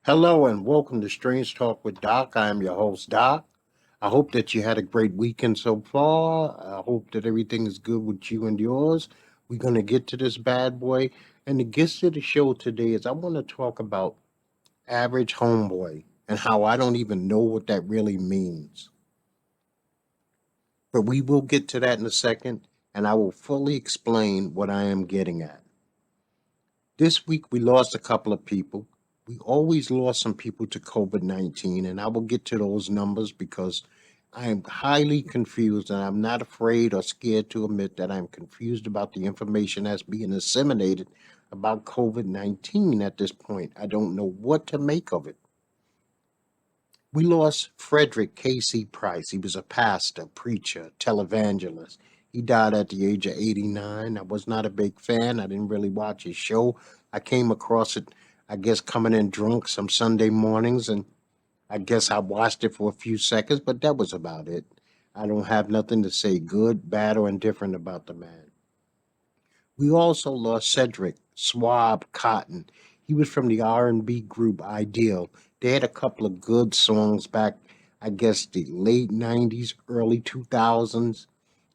Hello and welcome to Strange Talk with Doc. I am your host, Doc. I hope that you had a great weekend so far. I hope that everything is good with you and yours. We're going to get to this bad boy. And the guest of the show today is I want to talk about average homeboy and how I don't even know what that really means. But we will get to that in a second, and I will fully explain what I am getting at. This week we lost a couple of people. We always lost some people to COVID 19, and I will get to those numbers because I am highly confused and I'm not afraid or scared to admit that I'm confused about the information that's being disseminated about COVID 19 at this point. I don't know what to make of it. We lost Frederick Casey Price. He was a pastor, preacher, televangelist. He died at the age of 89. I was not a big fan. I didn't really watch his show. I came across it, I guess, coming in drunk some Sunday mornings, and I guess I watched it for a few seconds, but that was about it. I don't have nothing to say good, bad, or indifferent about the man. We also lost Cedric Swab Cotton. He was from the R&B group Ideal. They had a couple of good songs back, I guess, the late 90s, early 2000s.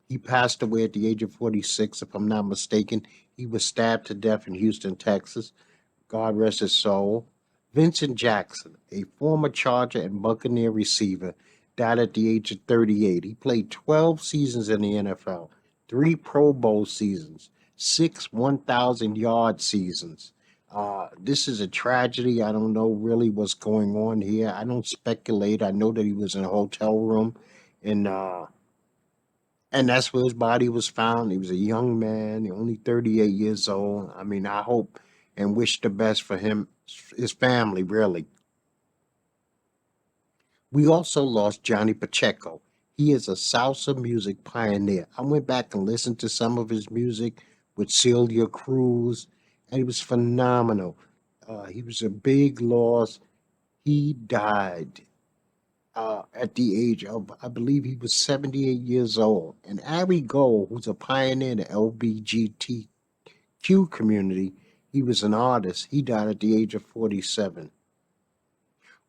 He passed away at the age of 46, if I'm not mistaken. He was stabbed to death in Houston, Texas. God rest his soul. Vincent Jackson, a former Charger and Buccaneer receiver, died at the age of 38. He played 12 seasons in the NFL, three Pro Bowl seasons, six 1,000-yard seasons. This is a tragedy. I don't know really what's going on here. I don't speculate. I know that he was in a hotel room in and that's where his body was found. He was a young man, only 38 years old. I mean, I hope and wish the best for him, his family, really. We also lost Johnny Pacheco. He is a salsa music pioneer. I went back and listened to some of his music with Celia Cruz, and it was phenomenal. He was a big loss. He died at the age of, I believe he was 78 years old. And Ari Gold, who's a pioneer in the LBGTQ community, he was an artist. He died at the age of 47.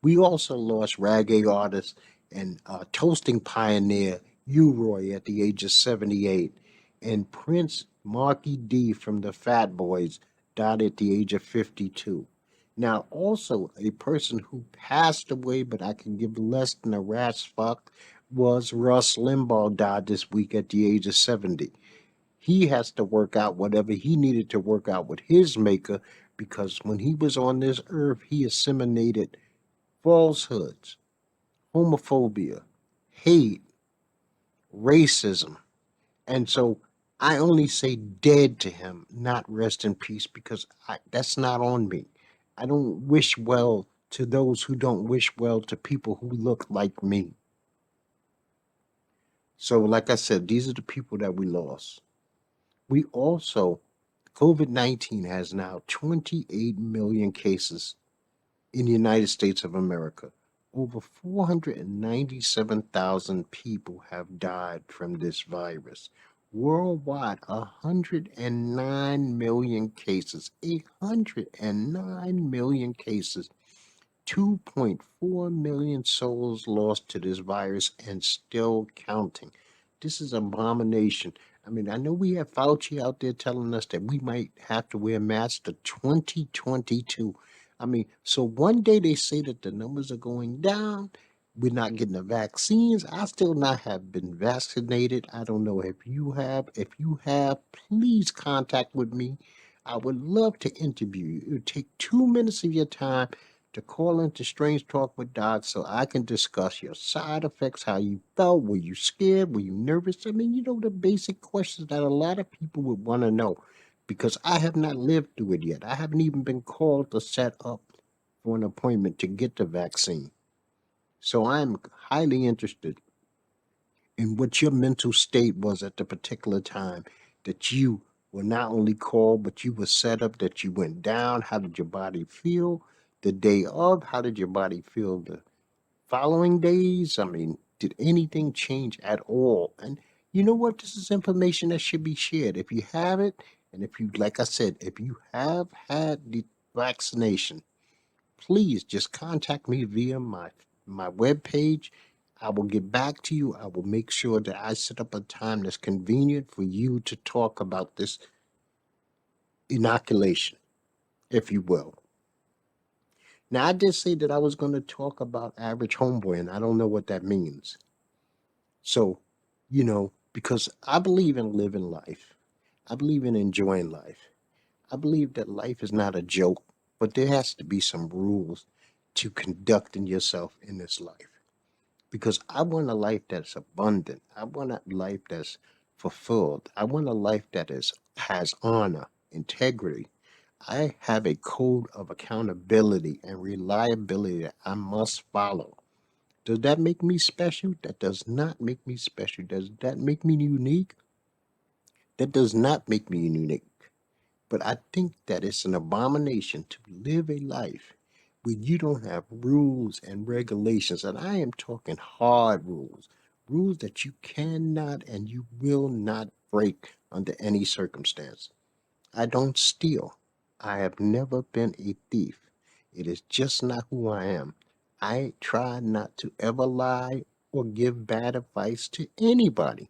We also lost reggae artist and toasting pioneer Uroy at the age of 78. And Prince Marky D from the Fat Boys died at the age of 52. Now, also a person who passed away, but I can give less than a rat's fuck, was Russ Limbaugh, died this week at the age of 70. He has to work out whatever he needed to work out with his maker because when he was on this earth, he assimilated falsehoods, homophobia, hate, racism. And so I only say dead to him, not rest in peace, because that's not on me. I don't wish well to those who don't wish well to people who look like me. So, like I said, these are the people that we lost. We also, COVID 19 has now 28 million cases in the United States of America. Over 497,000 people have died from this virus. Worldwide, 109 million cases. 109 million cases. 2.4 million souls lost to this virus and still counting. This is an abomination. I mean, I know we have Fauci out there telling us that we might have to wear masks to 2022. I mean, so one day they say that the numbers are going down. We're not getting the vaccines. I still not have been vaccinated. I don't know if you have. If you have, please contact with me. I would love to interview you. It would take 2 minutes of your time to call into Strange Talk with Doc so I can discuss your side effects, how you felt, were you scared, were you nervous? I mean, the basic questions that a lot of people would want to know because I have not lived through it yet. I haven't even been called to set up for an appointment to get the vaccine. So I'm highly interested in what your mental state was at the particular time that you were not only called, but you were set up, that you went down. How did your body feel the day of? How did your body feel the following days? I mean, did anything change at all? And you know what? This is information that should be shared. If you have it, and if you, like I said, if you have had the vaccination, please just contact me via my webpage. I will get back to you. I will make sure that I set up a time that's convenient for you to talk about this inoculation, if you will. Now, I did say that I was going to talk about average homeboy, and I don't know what that means. So, because I believe in living life, I believe in enjoying life. I believe that life is not a joke, but there has to be some rules to conducting yourself in this life. Because I want a life that's abundant. I want a life that's fulfilled. I want a life that has honor, integrity. I have a code of accountability and reliability that I must follow. Does that make me special? That does not make me special. Does that make me unique? That does not make me unique. But I think that it's an abomination to live a life where you don't have rules and regulations. And I am talking hard rules, rules that you cannot and you will not break under any circumstance. I don't steal. I have never been a thief. It is just not who I am. I try not to ever lie or give bad advice to anybody.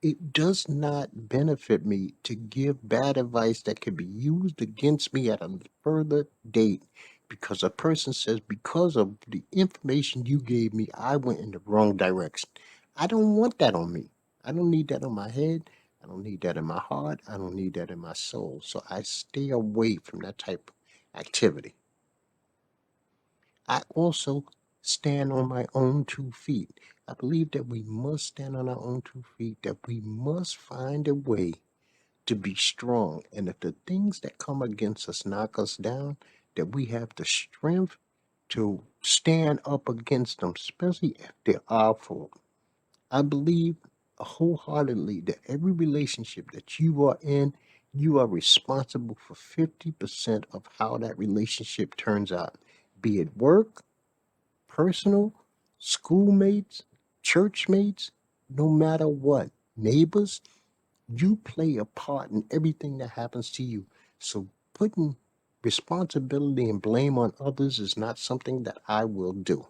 It does not benefit me to give bad advice that can be used against me at a further date because a person says, because of the information you gave me, I went in the wrong direction. I don't want that on me. I don't need that on my head. I don't need that in my heart. I don't need that in my soul. So I stay away from that type of activity. I also stand on my own 2 feet. I believe that we must stand on our own 2 feet, that we must find a way to be strong. And if the things that come against us knock us down, that we have the strength to stand up against them, especially if they're our fault. I believe wholeheartedly that every relationship that you are in, you are responsible for 50% of how that relationship turns out, be it work, personal, schoolmates, churchmates, no matter what, neighbors, you play a part in everything that happens to you. So putting responsibility and blame on others is not something that I will do.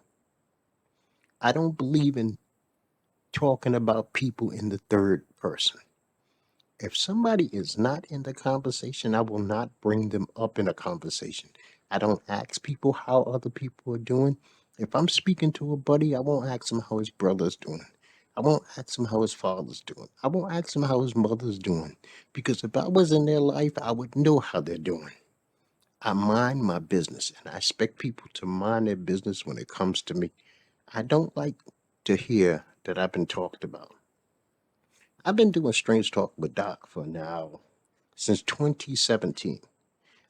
I don't believe in talking about people in the third person. If somebody is not in the conversation, I will not bring them up in a conversation. I don't ask people how other people are doing. If I'm speaking to a buddy, I won't ask him how his brother's doing. I won't ask him how his father's doing. I won't ask him how his mother's doing. Because if I was in their life, I would know how they're doing. I mind my business, and I expect people to mind their business when it comes to me. I don't like to hear that I've been talked about. I've been doing Strange Talk with Doc for now since 2017.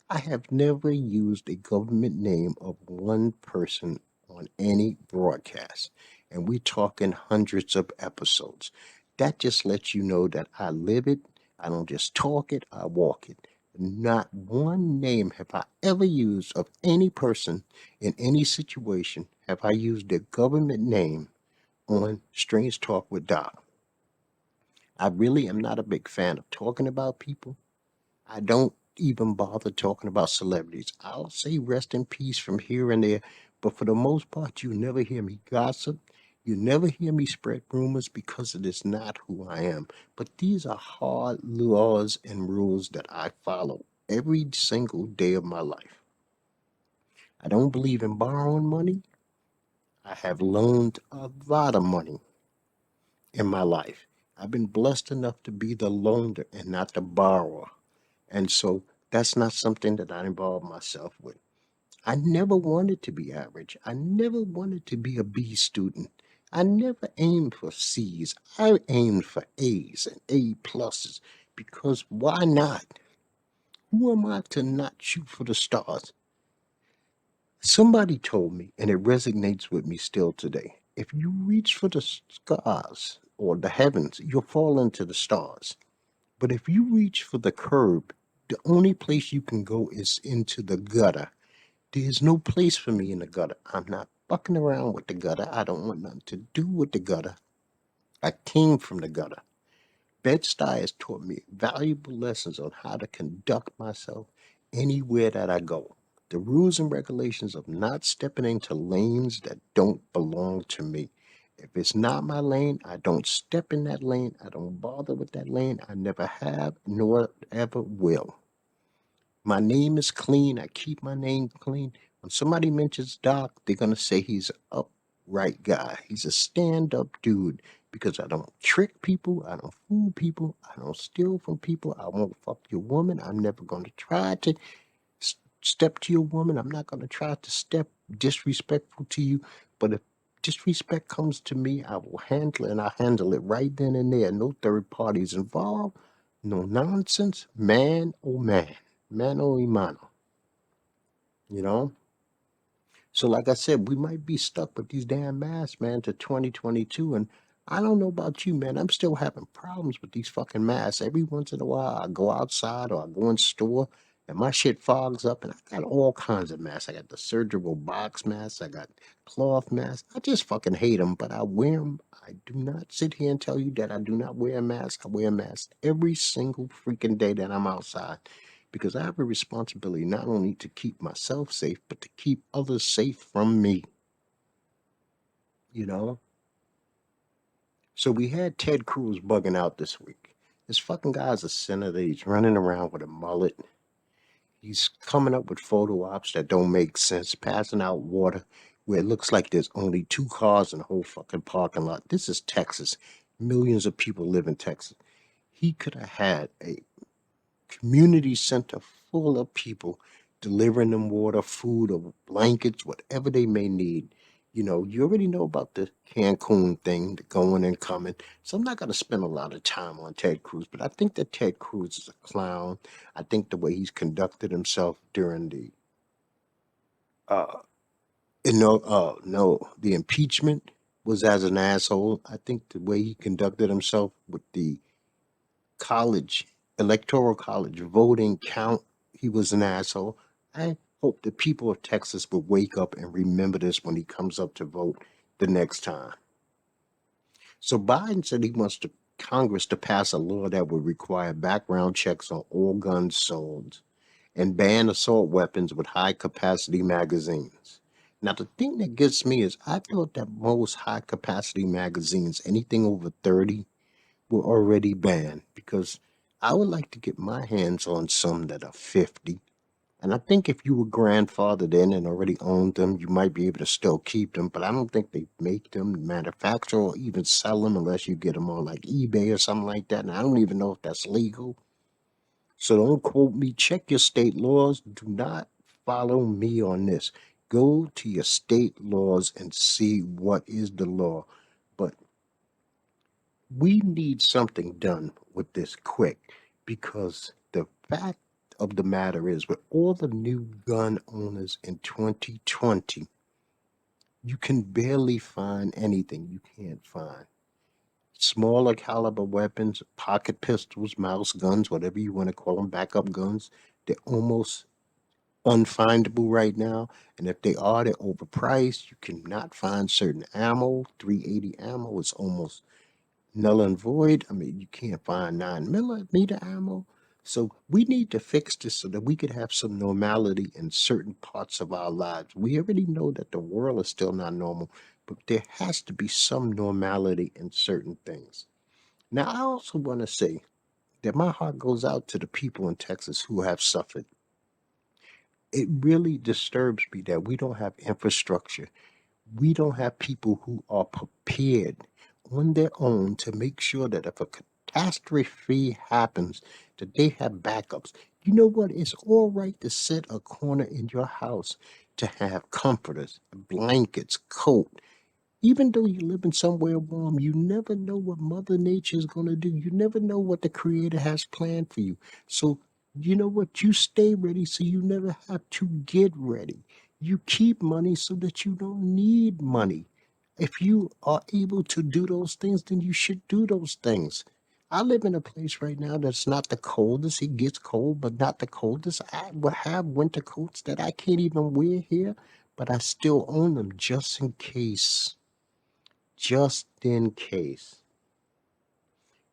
I have never used a government name of one person on any broadcast, and we're talking hundreds of episodes. That just lets you know that I live it. I don't just talk it, I walk it. Not one name have I ever used of any person in any situation have I used a government name on Strange Talk with Doc. I really am not a big fan of talking about people. I don't even bother talking about celebrities. I'll say rest in peace from here and there, but for the most part, you never hear me gossip. You never hear me spread rumors because it is not who I am. But these are hard laws and rules that I follow every single day of my life. I don't believe in borrowing money. I have loaned a lot of money in my life. I've been blessed enough to be the loaner and not the borrower. And so that's not something that I involve myself with. I never wanted to be average. I never wanted to be a B student. I never aimed for C's. I aimed for A's and A pluses because why not? Who am I to not shoot for the stars? Somebody told me, and it resonates with me still today. If you reach for the stars or the heavens, you'll fall into the stars. But if you reach for the curb, the only place you can go is into the gutter. There's no place for me in the gutter. I'm not fucking around with the gutter. I don't want nothing to do with the gutter. I came from the gutter. Bed-Stuy has taught me valuable lessons on how to conduct myself anywhere that I go. The rules and regulations of not stepping into lanes that don't belong to me. If it's not my lane, I don't step in that lane. I don't bother with that lane. I never have, nor ever will. My name is clean. I keep my name clean. When somebody mentions Doc, they're going to say he's an upright guy. He's a stand up dude because I don't trick people. I don't fool people. I don't steal from people. I won't fuck your woman. I'm never going to try to step to your woman. I'm not going to try to step disrespectful to you. But if disrespect comes to me, I will handle it, and I handle it right then and there. No third parties involved. No nonsense. Man, oh man. Mano y mano. You know? So, like I said, we might be stuck with these damn masks, man, to 2022. And I don't know about you, man. I'm still having problems with these fucking masks. Every once in a while, I go outside or I go in store and my shit fogs up, and I got all kinds of masks. I got the surgical box masks, I got cloth masks. I just fucking hate them, but I wear them. I do not sit here and tell you that I do not wear a mask. I wear a mask every single freaking day that I'm outside because I have a responsibility not only to keep myself safe, but to keep others safe from me, you know? So we had Ted Cruz bugging out this week. This fucking guy's a senator. He's running around with a mullet. He's coming up with photo ops that don't make sense, passing out water where it looks like there's only two cars in the whole fucking parking lot. This is Texas. Millions of people live in Texas. He could have had a community center full of people delivering them water, food, or blankets, whatever they may need. You know, you already know about the Cancun thing, the going and coming. So I'm not going to spend a lot of time on Ted Cruz, but I think that Ted Cruz is a clown. I think the way he's conducted himself during the, uh, the impeachment was as an asshole. I think the way he conducted himself with the college, electoral college voting count, he was an asshole. I hope the people of Texas will wake up and remember this when he comes up to vote the next time. So Biden said he wants Congress to pass a law that would require background checks on all guns sold and ban assault weapons with high capacity magazines. Now, the thing that gets me is I thought that most high capacity magazines, anything over 30, were already banned because I would like to get my hands on some that are 50. And I think if you were grandfathered in and already owned them, you might be able to still keep them. But I don't think they make them, manufacture, or even sell them unless you get them on like eBay or something like that. And I don't even know if that's legal. So don't quote me. Check your state laws. Do not follow me on this. Go to your state laws and see what is the law. But we need something done with this quick because the fact of the matter is, with all the new gun owners in 2020, you can barely find anything. You can't find smaller caliber weapons, pocket pistols, mouse guns, whatever you want to call them, backup guns. They're almost unfindable right now. And if they are, they're overpriced. You cannot find certain ammo. 380 ammo is almost null and void. I mean, you can't find 9mm ammo. So we need to fix this so that we could have some normality in certain parts of our lives. We already know that the world is still not normal, but there has to be some normality in certain things. Now, I also want to say that my heart goes out to the people in Texas who have suffered. It really disturbs me that we don't have infrastructure. We don't have people who are prepared on their own to make sure that if a catastrophe happens, that they have backups. You know what? It's all right to sit a corner in your house to have comforters, blankets, coat. Even though you live in somewhere warm, you never know what Mother Nature is going to do. You never know what the Creator has planned for you. So, you know what? You stay ready so you never have to get ready. You keep money so that you don't need money. If you are able to do those things, then you should do those things. I live in a place right now that's not the coldest. It gets cold, but not the coldest. I will have winter coats that I can't even wear here, but I still own them just in case, just in case.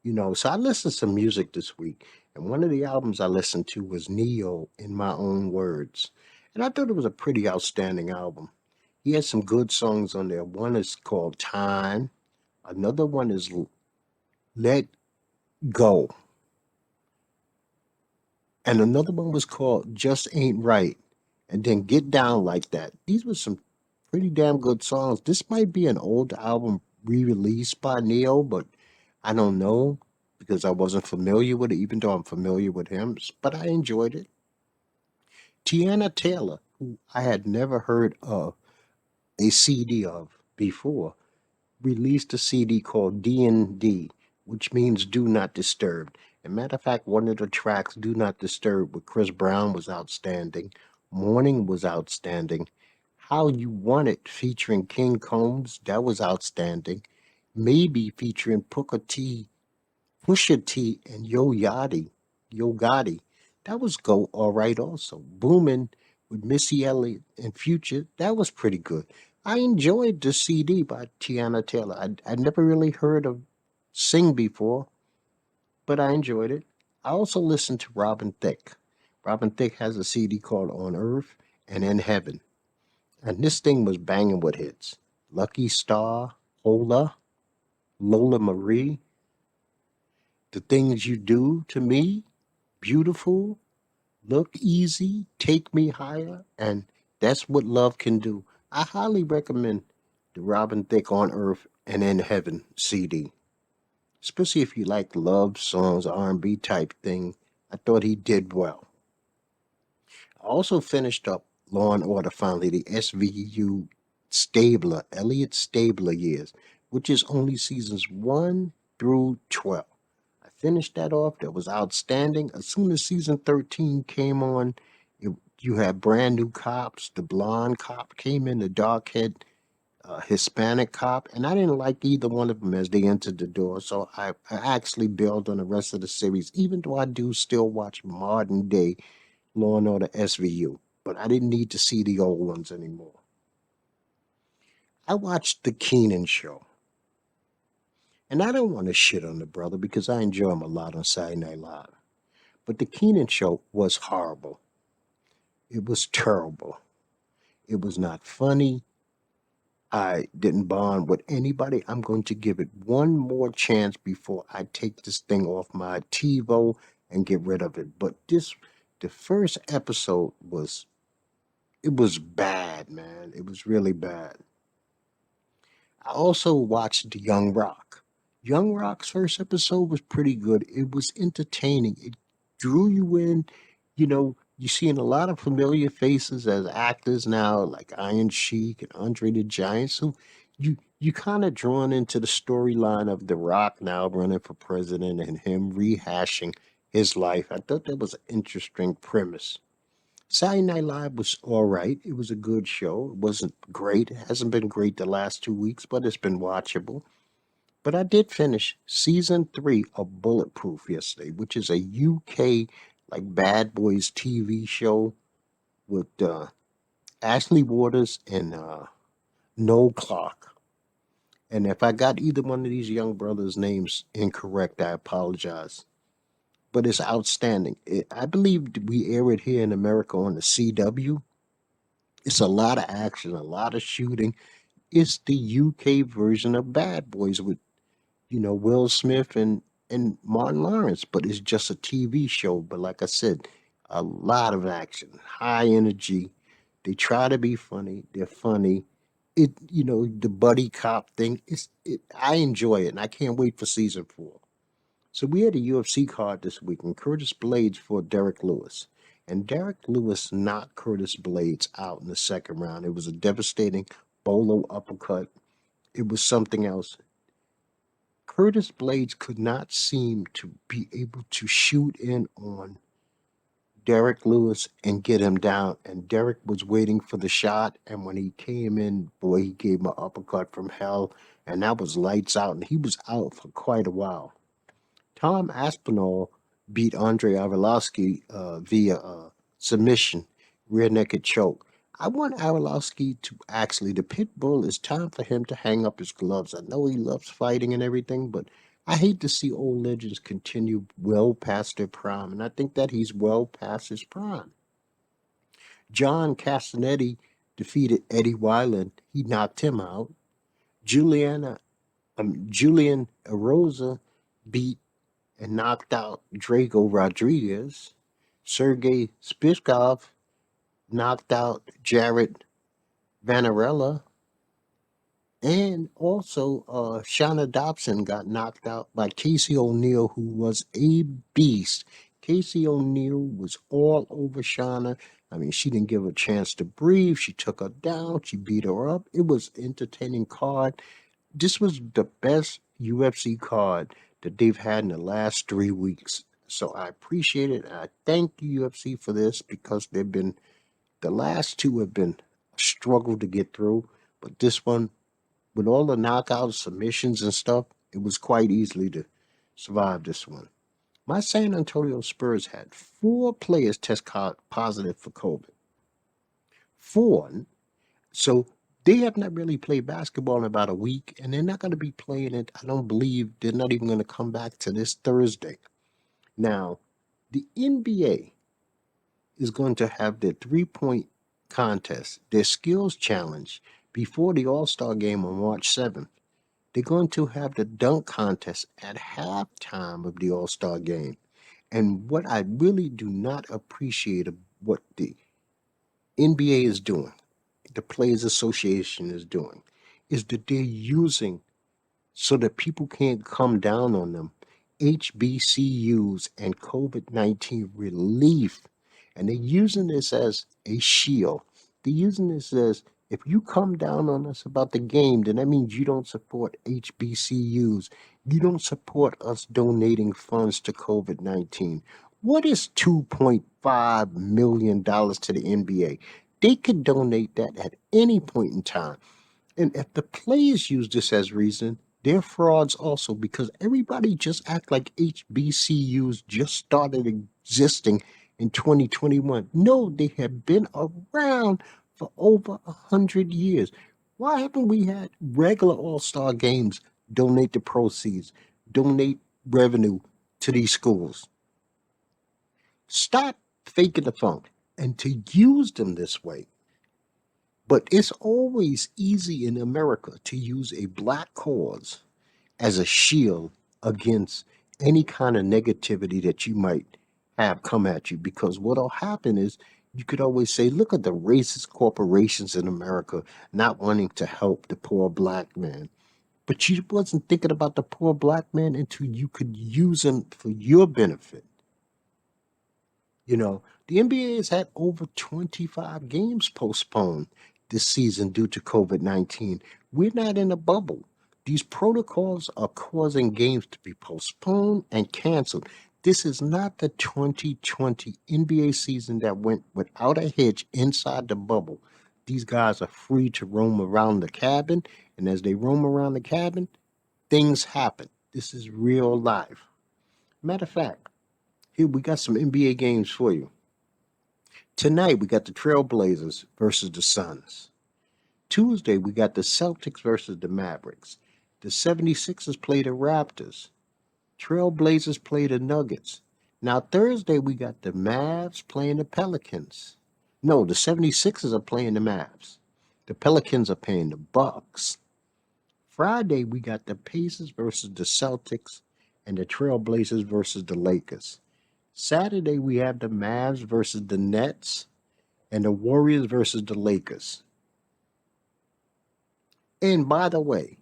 You know, so I listened to some music this week, and one of the albums I listened to was Neyo, In My Own Words. And I thought it was a pretty outstanding album. He has some good songs on there. One is called Time, another one is Let Go, and another one was called Just Ain't Right, and then Get Down Like That. These were some pretty damn good songs. This might be an old album re-released by Neyo, but I don't know because I wasn't familiar with it, even though I'm familiar with him. But I enjoyed it. Tiana Taylor, who I had never heard of a CD of before, released a CD called D&D, which means Do Not Disturb. As a matter of fact, one of the tracks, Do Not Disturb, with Chris Brown was outstanding. Morning was outstanding. How You Want It, featuring King Combs, that was outstanding. Maybe, featuring Pusha T, and Yo Gotti, that was go all right also. Boomin' with Missy Elliott and Future, that was pretty good. I enjoyed the CD by Tiana Taylor. I never really heard of Sing before, but I enjoyed it. I also listened to Robin Thicke. Robin Thicke has a CD called On Earth and In Heaven, and this thing was banging with hits. Lucky Star, Hola, Lola Marie, The Things You Do to Me, Beautiful, Look Easy, Take Me Higher, and That's What Love Can Do. I highly recommend the Robin Thicke On Earth and In Heaven CD, especially if you like love songs, R&B type thing. I thought he did well. I also finished up Law and Order finally, the SVU Stabler, Elliot Stabler years, which is only seasons 1 through 12. I finished that off. That was outstanding. As soon as season 13 came on, it, you had brand new cops. The blonde cop came in, the dark head Hispanic cop, and I didn't like either one of them as they entered the door. So I actually bailed on the rest of the series, even though I do still watch modern day Law and Order SVU. But I didn't need to see the old ones anymore. I watched the Keenan show. And I don't want to shit on the brother because I enjoy him a lot on Saturday Night Live. But the Keenan show was horrible. It was terrible. It was not funny. I didn't bond with anybody. I'm going to give it one more chance before I take this thing off my TiVo and get rid of it. But the first episode it was bad, man. It was really bad. I also watched Young Rock. Young Rock's first episode was pretty good. It was entertaining. It drew you in. You're seeing a lot of familiar faces as actors now, like Iron Sheik and Andre the Giant. So you kind of drawn into the storyline of The Rock now running for president and him rehashing his life. I thought that was an interesting premise. Saturday Night Live was all right. It was a good show. It wasn't great. It hasn't been great the last 2 weeks, but it's been watchable. But I did finish season 3 of Bulletproof yesterday, which is a UK like Bad Boys TV show with Ashley Waters and Noel Clark. And if I got either one of these young brothers' names incorrect, I apologize. But it's outstanding. I believe we air it here in America on the CW. It's a lot of action, a lot of shooting. It's the UK version of Bad Boys with, Will Smith and Martin Lawrence, but it's just a TV show. But like I said, a lot of action, high energy. They try to be funny. They're funny. The buddy cop thing. I enjoy it, and I can't wait for season 4. So we had a UFC card this week, and Curtis Blades fought Derek Lewis. And Derek Lewis knocked Curtis Blades out in the second round. It was a devastating bolo uppercut. It was something else. Curtis Blades could not seem to be able to shoot in on Derek Lewis and get him down. And Derek was waiting for the shot. And when he came in, boy, he gave him an uppercut from hell. And that was lights out. And he was out for quite a while. Tom Aspinall beat Andre Arlovsky via submission, rear naked choke. I want Arlovsky to actually, the pit bull, it's time for him to hang up his gloves. I know he loves fighting and everything, but I hate to see old legends continue well past their prime, and I think that he's well past his prime. John Castanetti defeated Eddie Wyland. He knocked him out. Julian Erosa beat and knocked out Drago Rodriguez. Sergey Spivkov knocked out Jared Vanarella. And also, Shauna Dobson got knocked out by Casey O'Neill, who was a beast. Casey O'Neill was all over Shauna. I mean, she didn't give her a chance to breathe. She took her down. She beat her up. It was an entertaining card. This was the best UFC card that they've had in the last 3 weeks. So I appreciate it. I thank the UFC for this because the last two have been a struggle to get through. But this one, with all the knockouts, submissions, and stuff, it was quite easily to survive this one. My San Antonio Spurs had four players test positive for COVID. Four. So they have not really played basketball in about a week, and they're not going to be playing it. I don't believe they're not even going to come back to this Thursday. Now, the NBA is going to have their 3-point contest, their skills challenge, before the All Star game on March 7th. They're going to have the dunk contest at halftime of the All Star game. And what I really do not appreciate of what the NBA is doing, the Players Association is doing, is that they're using so that people can't come down on them HBCUs and COVID 19 relief. And they're using this as a shield. They're using this as if you come down on us about the game, then that means you don't support HBCUs. You don't support us donating funds to COVID 19. What is $2.5 million to the NBA? They could donate that at any point in time. And if the players use this as reason, they're frauds also because everybody just act like HBCUs just started existing in 2021. No, they have been around for over 100 years. Why haven't we had regular all-star games donate the proceeds, donate revenue to these schools? Stop faking the funk and to use them this way. But it's always easy in America to use a black cause as a shield against any kind of negativity that you might have come at you. Because what'll happen is you could always say, look at the racist corporations in America not wanting to help the poor black man. But you wasn't thinking about the poor black man until you could use him for your benefit. You know, the NBA has had over 25 games postponed this season due to COVID 19. We're not in a bubble. These protocols are causing games to be postponed and canceled. This is not the 2020 NBA season that went without a hitch inside the bubble. These guys are free to roam around the cabin, and as they roam around the cabin, things happen. This is real life. Matter of fact, here we got some NBA games for you. Tonight we got the Trailblazers versus the Suns. Tuesday we got the Celtics versus the Mavericks. The 76ers play the Raptors. Trailblazers play the Nuggets. Now Thursday we got the Mavs playing the Pelicans. No, the 76ers are playing the Mavs. The Pelicans are playing the Bucks. Friday we got the Pacers versus the Celtics and the Trailblazers versus the Lakers. Saturday, we have the Mavs versus the Nets and the Warriors versus the Lakers. And by the way,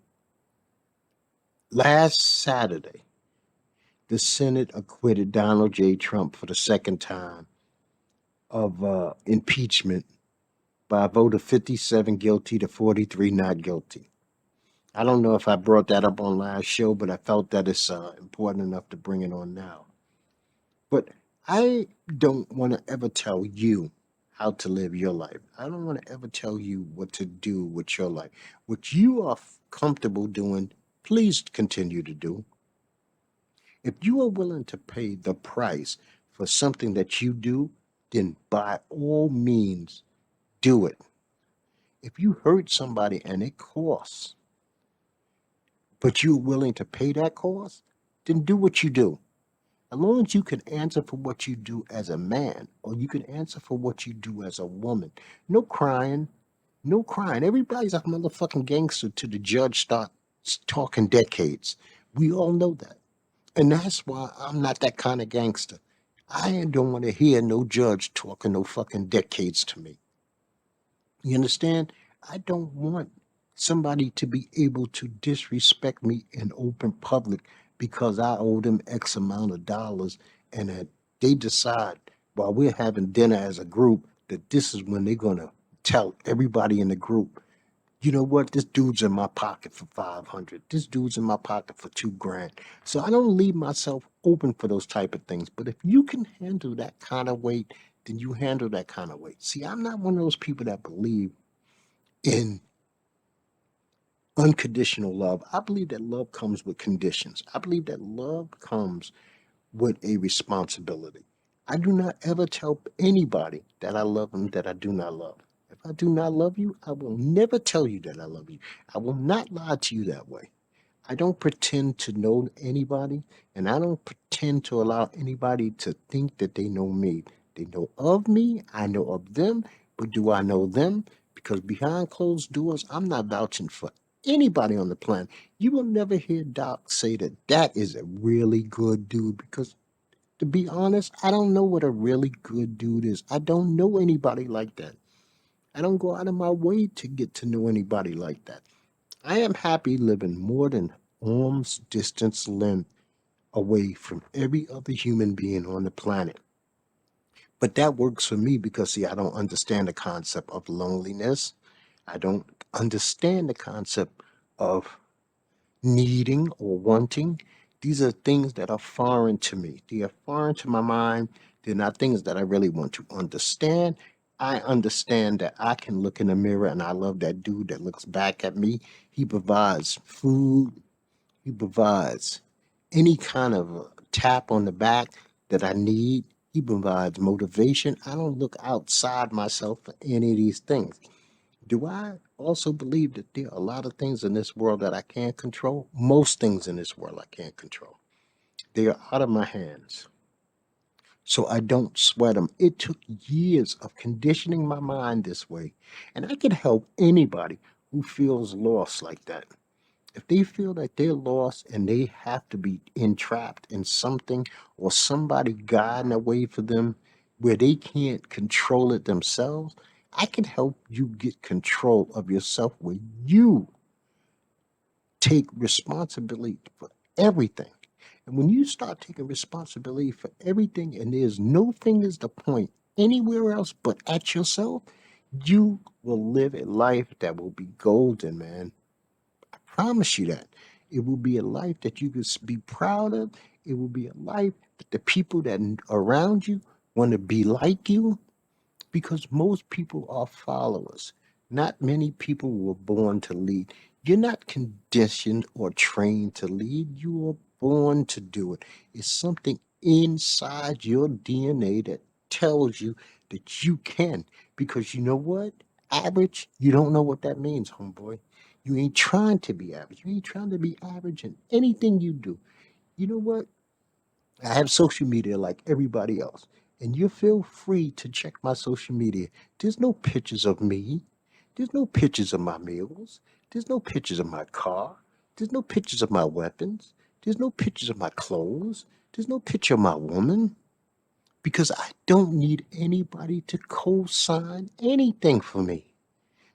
last Saturday, the Senate acquitted Donald J. Trump for the second time of impeachment by a vote of 57 guilty to 43 not guilty. I don't know if I brought that up on last show, but I felt that it's important enough to bring it on now. But I don't want to ever tell you how to live your life. I don't want to ever tell you what to do with your life. What you are comfortable doing, please continue to do. If you are willing to pay the price for something that you do, then by all means, do it. If you hurt somebody and it costs, but you're willing to pay that cost, then do what you do. As long as you can answer for what you do as a man, or you can answer for what you do as a woman, no crying, no crying. Everybody's a motherfucking gangster till the judge starts talking decades. We all know that. And that's why I'm not that kind of gangster. I don't want to hear no judge talking no fucking decades to me. You understand? I don't want somebody to be able to disrespect me in open public because I owe them X amount of dollars and that they decide while we're having dinner as a group that this is when they're going to tell everybody in the group, you know what, this dude's in my pocket for 500. This dude's in my pocket for 2 grand. So I don't leave myself open for those type of things. But if you can handle that kind of weight, then you handle that kind of weight. See, I'm not one of those people that believe in unconditional love. I believe that love comes with conditions. I believe that love comes with a responsibility. I do not ever tell anybody that I love them that I do not love. If I do not love you, I will never tell you that I love you. I will not lie to you that way. I don't pretend to know anybody, and I don't pretend to allow anybody to think that they know me. They know of me, I know of them, but do I know them? Because behind closed doors, I'm not vouching for anybody on the planet. You will never hear Doc say that that is a really good dude because to be honest, I don't know what a really good dude is. I don't know anybody like that. I don't go out of my way to get to know anybody like that. I am happy living more than arm's distance length away from every other human being on the planet. But that works for me because, see, I don't understand the concept of loneliness. I don't understand the concept of needing or wanting. These are things that are foreign to me. They are foreign to my mind. They're not things that I really want to understand. I understand that I can look in the mirror and I love that dude that looks back at me. He provides food, he provides any kind of tap on the back that I need. He provides motivation. I don't look outside myself for any of these things. Do I also believe that there are a lot of things in this world that I can't control? Most things in this world I can't control. They are out of my hands. So I don't sweat them. It took years of conditioning my mind this way. And I can help anybody who feels lost like that. If they feel that they're lost and they have to be entrapped in something or somebody guiding a way for them where they can't control it themselves, I can help you get control of yourself where you take responsibility for everything. And when you start taking responsibility for everything and there's no fingers to point anywhere else but at yourself, you will live a life that will be golden, man. Promise you that. It will be a life that you can be proud of. It will be a life that the people that around you want to be like you because most people are followers. Not many people were born to lead. You're not conditioned or trained to lead. You were born to do it. It's something inside your DNA that tells you that you can. Because you know what? Average, you don't know what that means, homeboy. You ain't trying to be average. You ain't trying to be average in anything you do. You know what? I have social media like everybody else, and you feel free to check my social media. There's no pictures of me. There's no pictures of my meals. There's no pictures of my car. There's no pictures of my weapons. There's no pictures of my clothes. There's no picture of my woman because I don't need anybody to co sign anything for me.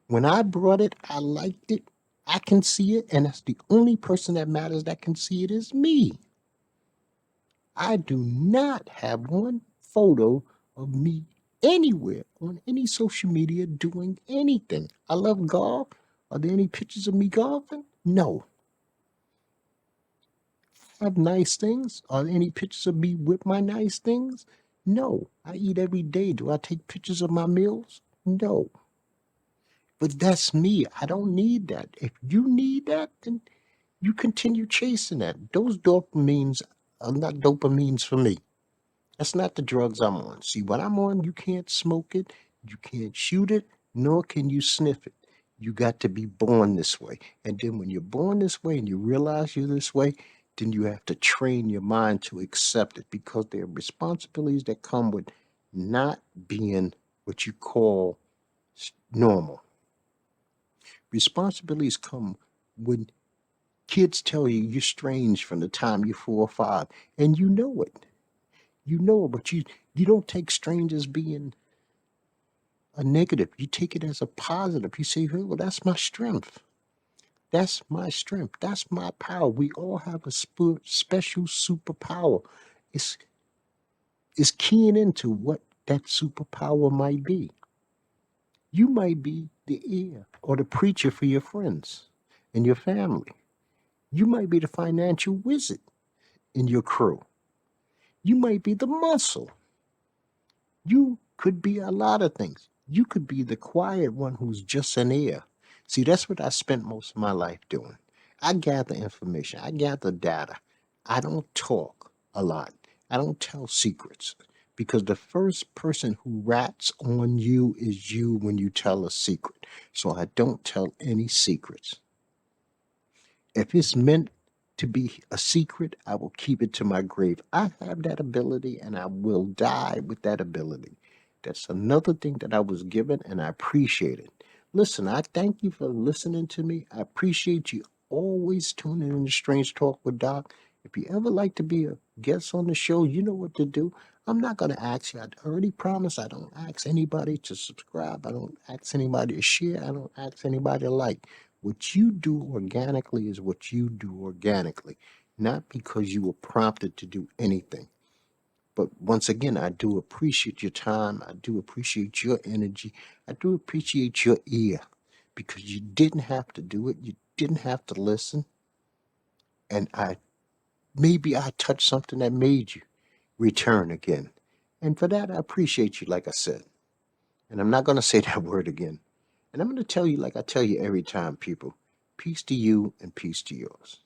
When I brought it, I liked it. I can see it, and that's the only person that matters that can see it is me. I do not have one photo of me anywhere on any social media doing anything. I love golf. Are there any pictures of me golfing? No. I have nice things. Are there any pictures of me with my nice things? No. I eat every day. Do I take pictures of my meals? No. But that's me. I don't need that. If you need that, then you continue chasing that. Those dopamines are not dopamines for me. That's not the drugs I'm on. See, what I'm on, you can't smoke it, you can't shoot it, nor can you sniff it. You got to be born this way. And then when you're born this way and you realize you're this way, then you have to train your mind to accept it because there are responsibilities that come with not being what you call normal. Responsibilities come when kids tell you you're strange from the time you're 4 or 5, and you know it. You know it, but you don't take strange as being a negative. You take it as a positive. You say, "Hey, well, that's my strength. That's my strength. That's my power." We all have a special superpower. It's it's keying into what that superpower might be. You might be the ear or the preacher for your friends and your family. You might be the financial wizard in your crew. You might be the muscle. You could be a lot of things. You could be the quiet one who's just an ear. See, that's what I spent most of my life doing. I gather information, I gather data. I don't talk a lot, I don't tell secrets because the first person who rats on you is you when you tell a secret. So I don't tell any secrets. If it's meant to be a secret, I will keep it to my grave. I have that ability and I will die with that ability. That's another thing that I was given and I appreciate it. Listen, I thank you for listening to me. I appreciate you always tuning in to Strange Talk with Doc. If you ever like to be a guest on the show, you know what to do. I'm not going to ask you. I already promised I don't ask anybody to subscribe. I don't ask anybody to share. I don't ask anybody to like. What you do organically is what you do organically, not because you were prompted to do anything. But once again, I do appreciate your time. I do appreciate your energy. I do appreciate your ear because you didn't have to do it. You didn't have to listen. And maybe I touched something that made you return again. And for that, I appreciate you, like I said. And I'm not going to say that word again. And I'm going to tell you, like I tell you every time, people, peace to you and peace to yours.